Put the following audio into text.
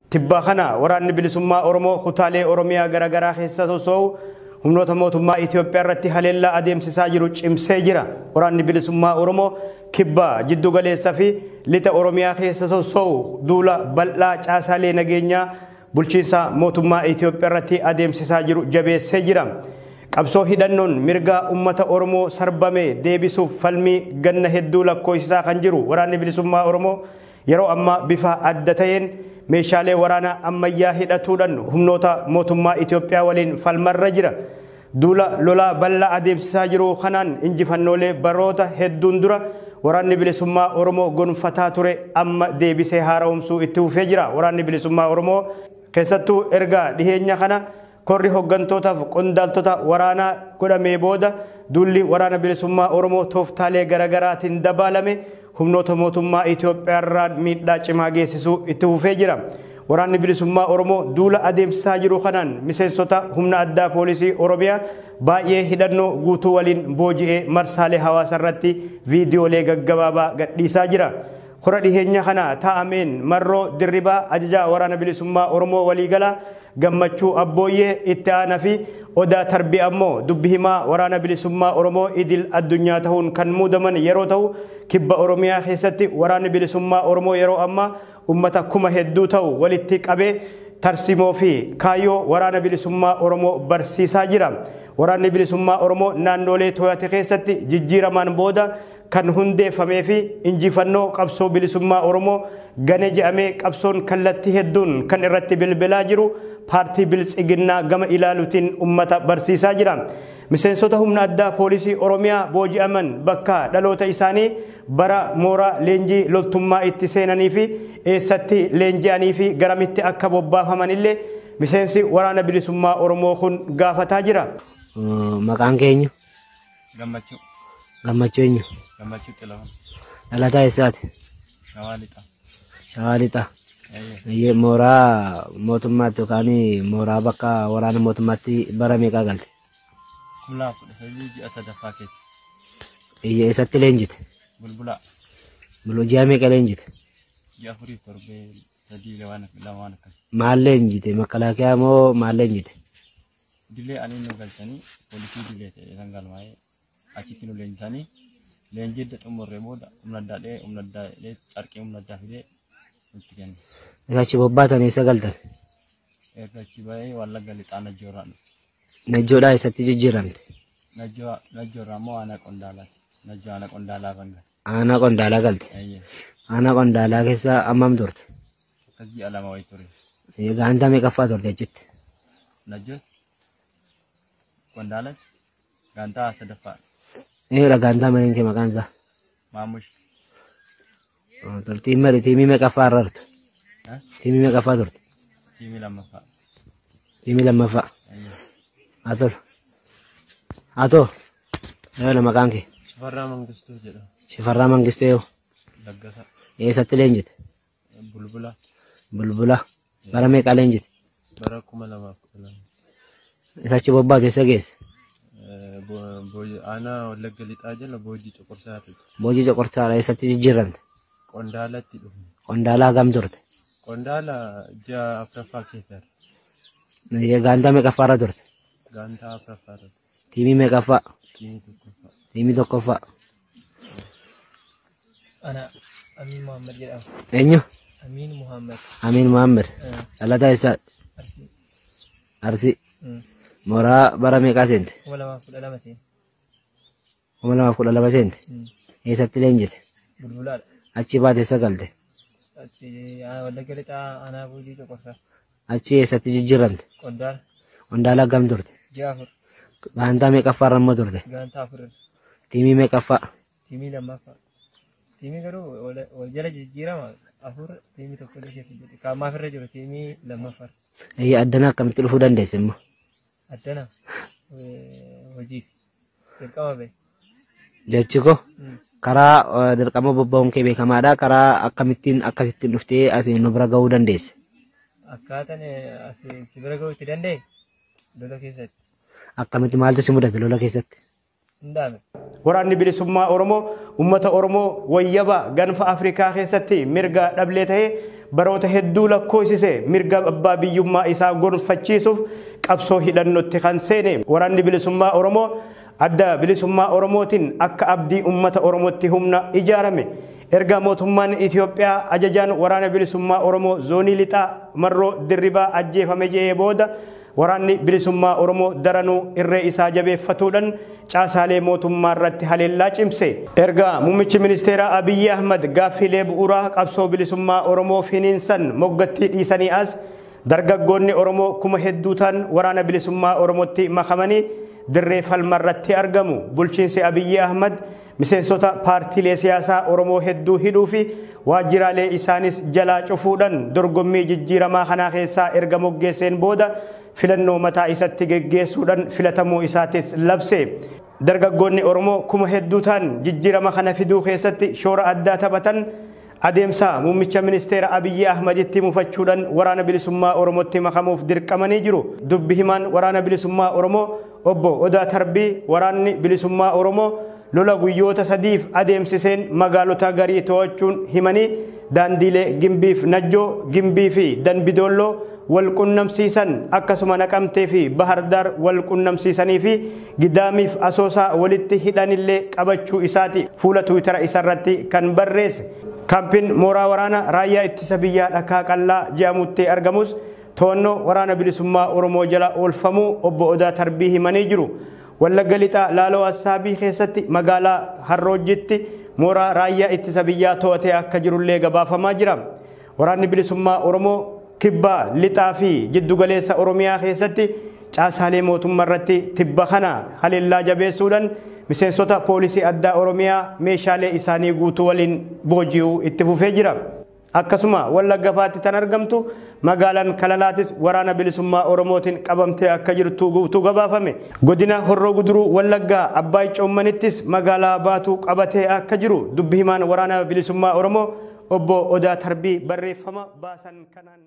Tibba kana waraanni bilisummaa Oromoo kutaalee Oromiyaa garaagaraa keessa sosoo humnoota mootummaa Itoophiyaa irratti haleellaa adeemsisaa jiru cimsee jira. Waraanni bilisummaa Oromoo kibba jiddu galeessaa fi lixa Oromiyaa keessa sosoo duula bal'aa caasaalee nageenyaa bulchiinsa mootummaa Itoophiyaa irratti adeemsisaa jiru jabeessee jira. Qabsoo hidhannoon mirga ummata Oromoo sarbame deebisuuf falmii ganna hedduu lakkoofsisaa kan jiru waraanni bilisummaa Oromoo yeroo ammaa bifa adda ta'een meeshaalee waraanaa ammayyaa hidhatuudhaan humnoota mootummaa Itoophiyaa waliin falmarra jira. Duula lolaa bal'aa adeemsisaa jiru kanaan injifannoolee baroota hedduun dura waraanni bilisummaa Oromoo gonfataa ture amma deebisee haaromsuu itti fufee jira. Waraanni bilisummaa Oromoo keessattuu erga dhiheenya kana korri hoggantootaaf qondaaltota waraanaa godhamee booda duulli waraana bilisummaa Oromoo tooftaalee garaagaraatiin dabalame humnoota mootummaa Itoophiyaa irraa miidhaa cimaa geessisuu itti fufee jira. Waraanni bilisummaa Oromoo duula adeemsisaa jiru kanaan miseensota humna addaa poolisii Oromiyaa baay'ee hidhannoo guutuu waliin booji'ee marsaalee hawaasaa irratti viidiyoolee gaggabaabaa gadhiisaa jira. Kora dhiheenya kana taa'ameen marroo dirribaa ajajaa waraana bilisummaa Oromoo waliigalaa gammachuu abbooyyee itti aanaa fi odaa tarbii ammoo dubbi himaa waraana bilisummaa Oromoo idil addunyaa ta'uun kan muudaman yeroo ta'u kibba Oromiyaa keessatti waraanni bilisummaa Oromoo yeroo ammaa ummata kuma hedduu ta'u walitti qabee tarsimoo fi kaayyoo waraana bilisummaa Oromoo barsiisaa jira. Waraanni bilisummaa Oromoo naannolee to'ate keessatti jijjiiramaan booda kan hundeeffamee fi injifannoo qabsoo bilisummaa Oromoo gane jedhamee qabsoon kallattii hedduun kan irratti bilbilaa jiru paartii biltsiginnaa gama ilaaluutiin ummata barsiisaa jira. Miseensota humna addaa poolisii Oromiyaa booji'aman bakka dhaloota isaanii bara mooraa leenjii loltummaa itti seenanii fi eessatti leenji'anii fi garamitti akka bobbaafaman illee miseensi waraana bilisummaa Oromoo kun gaafataa jira. Maqaan keenya Gammachuu. Gammachuu eenyu? Gammachuu Xilahuun. Dhalataa eessaati? Shawaa Lixaa. Shawaa Lixaa. Mooraa mootummaatti yookaan mooraa bakka waraana mootummaatti bara meeqa galte? Kumlaa kudha sadii ji'a sadaffaa keessa. Eessatti leenjite? Bulbulaa. Ji'a meeqa leenjite? Ji'a afurii torbee sadii lamaan akkas. Maal leenjite? Makalaakiyaa moo maal leenjite? Dilee ani nu galchanii poolisii dilee ta'e san galmaa'ee achitti nu leenjisanii leenjii edda xumurree booda humna addaadhee carqee humna addaa fidee nutti kenne. Achi bobbaatan eessa galtan? Achi ba'ee Wallagga Lixaa Najjoorraa dhufe. Najjoodhaa eessatti jijjiiramte? Najjoorraa immoo aanaa Qondaalaati. Najjoo aanaa Qondaalaa banga. Aanaa Qondaalaa galte? Aanaa Qondaalaa keessa ammam turte? Akkas ji'a lama wayii ture. Gaantaa meeqaffaa turte achitti? Najjoo Qondaalaa gaantaa sadaffaa. Eeyyudha gaantaa maliin kee maqaan isaa? Maamush. Tiimii meeqaffaa irra turte? Tiimii meeqaffaa turte? Tiimii lammaffaa. Tiimii lammaffaa. Haa tolu. Haa ta'u. Eeyyudha maqaan kee? Shifarraa Mangistuu jedhama. Shifarraa Mangistuu yoo? Laggasaa. Eessatti leenjite? Bulbulaa. Bulbulaa. Bara meeqa leenjite? Bara 2012. Isachi bobbaatu eessa geesse? Aanaa Wallagga Lixaa jala boojii coqorsaati. Boojii coqorsaadha eessatti jijjiiramte? Qondaalatti dhufe. Qondaalaa gam turte? Qondaala ji'a afuraffaa keessa. Gaantaa meeqaffaa irra turte? Gaantaa afuraffaa irra. Tiimii meeqaffaa? Tiimii tokkoffaa. Tiimii tokkoffaa. Ana Amin Muhammad jedhama. Eenyu? Amin Muhammad. Amin Muhammad. Dhalataa eessaati? Arsii. Arsii. Mooraa bara meeqaa seente? 2012 seente. 2012 seente? Eessatti leenjite? Bulbulaadha. Achi baate eessa galte? Achi Wallagga Lixaa aanaa boojii coqorsaa. Achi eessatti jijjiiramte? Qondaala. Qondaalaa gam turte? Ji'a afur. Gaantaa meeqaffaa irra immoo turte? Gaantaa afur. Tiimii meeqaffaa? Tiimii lammaffaa. Tiimii garuu wal jala jijjiirama afur tiimii tokko illee keessa jedhe. Kaammaaf irra jiru tiimii lammaffaa. Addanaa akkamitti dhufuu dandeesse immoo? Addana hojiif dirqama bahe. Jechi koo karaa dirqama bobba'uun kee beekamaadha. Karaa akkamittiin akkasittiin dhuftee asiin nu bira gahuu dandeesse? Akkaataan si bira gahuu itti danda'e lola keessatti. Akkamitti maaltu si mudate lola keessatti? Hindaame. Waraanni bilisummaa Oromoo ummata Oromoo wayyaba ganfa Afrikaa keessatti mirga dhablee ta'ee baroota hedduu lakkoofsise mirga abbaa biyyummaa isaa gonfachiisuuf qabsoo hidhannootti kan seene. Waraanni bilisummaa Oromoo adda bilisummaa Oromootiin akka abdii uummata Oromootti humna ijaarame. Erga mootummaan Itoophiyaa ajajaan waraana bilisummaa Oromoo zoonii lixaa marroo dirribaa ajjeefame jedhee booda waraanni bilisummaa Oromoo daranuu irree isaa jabeeffatuudhaan caasaalee mootummaa irratti haleellaa cimse. Erga muummichi ministeeraa Abiyyi Ahmad gaaffilee bu'uuraa qabsoo bilisummaa Oromoo finiinsan moggattii dhiisanii as dargaggoonni Oromoo kuma hedduu ta'an waraana bilisummaa Oromootti makamanii dirree falmaa irratti argamu. Bulchiinsi Abiyyi Ahmad miseensota paartiilee siyaasaa Oromoo hedduu hidhuu fi waajjiraalee isaanis jalaa cufuudhaan dorgommii jijjiiramaa kanaa keessaa erga moggeesseen booda filannoo mataa isatti geggeessuudhaan filatamuu isaatis labse. Dargaggoonni Oromoo kuma hedduu ta'an jijjiirama kana fiduu keessatti shoora addaa taphatan adeemsa muummicha ministeera Abiyyi Ahmaditti mufachuudhaan waraana bilisummaa Oromootti makamuuf dirqamanii jiru. Dubbi himaan waraana bilisummaa Oromoo obbo Odaa Tarbii waraanni bilisummaa Oromoo lola guyyoota sadiif adeemsiseen magaalota garii to'achuun himanii daandiilee Gimbiif Najjoo, Gimbii fi Danbidolloo wal qunnamsiisan akkasuma Naqamtee fi Bahardaar wal qunnamsiisanii fi Gidaamiif Asoosaa walitti hidhanillee qabachuu isaati fuula Tiwiitara isarratti kan barreesse. Kaampiin mooraa waraana raayyaa ittisa biyyaa Dhakaa Qallaa jedhamutti argamus to'annoo waraana bilisummaa Oromoo jala oolfamuu obbo Odaa Tarbii himanii jiru. Wallagga lixaa Laaloo Assaabii keessatti magaalaa Harroojjitti mooraa raayyaa ittisa biyyaa to'atee akka jirullee gabaafamaa jira. Waraanni bilisummaa Oromoo kibbaa lixaa fi jiddugaleessa Oromiyaa keessatti caasaalee mootummaa irratti tibba kana haleellaa jabeessuudhaan miseensota poolisii addaa Oromiyaa meeshaalee isaanii guutuu waliin booji'uu itti fufee jira. Akkasuma Wallagga Baatti tan argamtu magaalaan Kalalaatis waraana bilisummaa Oromootiin qabamtee akka jirtu guutuu gabaafame. Godina Horroo Guduruu Wallaggaa Abbaay Coommanittis magaalaa Baatuu qabatee akka jiru dubbi himaan waraana bilisummaa Oromoo obbo Odaa Tarbii barreeffama baasan kanaan